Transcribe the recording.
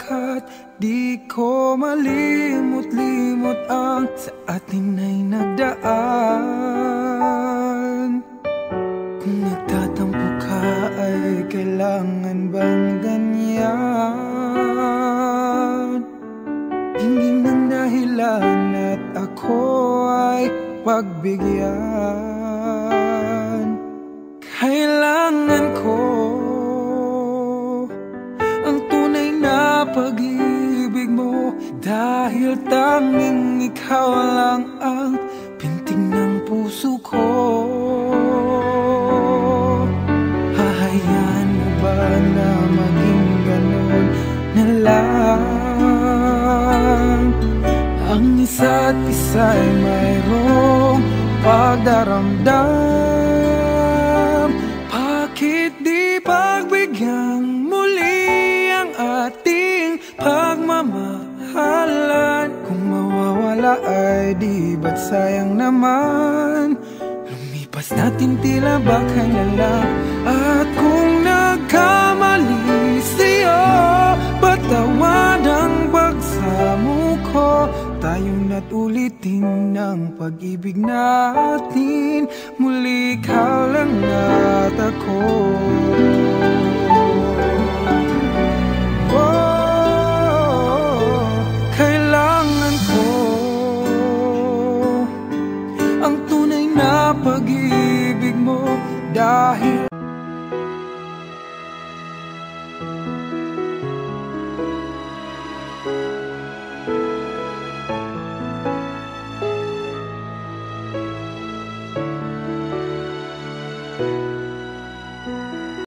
at di ko malimot-limot ang sa atin ay nagdaan. Kung nagtatampo ka ay kailangan bang ganyan? Hindi ng dahilan at ako ay pagbigyan. Kailangan ko ang tunay na pag-ibig mo, dahil tanging ikaw lang ang pintig ng puso ko. Hahayaan mo ba na maging ganon na lang? Ang isa't isa'y mayroong pagdaramdam. Bakit di pagbigyan muli ang ating pagmamahalan? Kung mawawala ay di ba't sayang naman? Lumipas natin tila ba kailan? At kung nagkamali sa'yo, patawad ang pagsamo ko. Tayo na't ulitin ng pag-ibig natin, muli ikaw lang at ako. Kailangan ko ang tunay na pag-ibig mo, dahil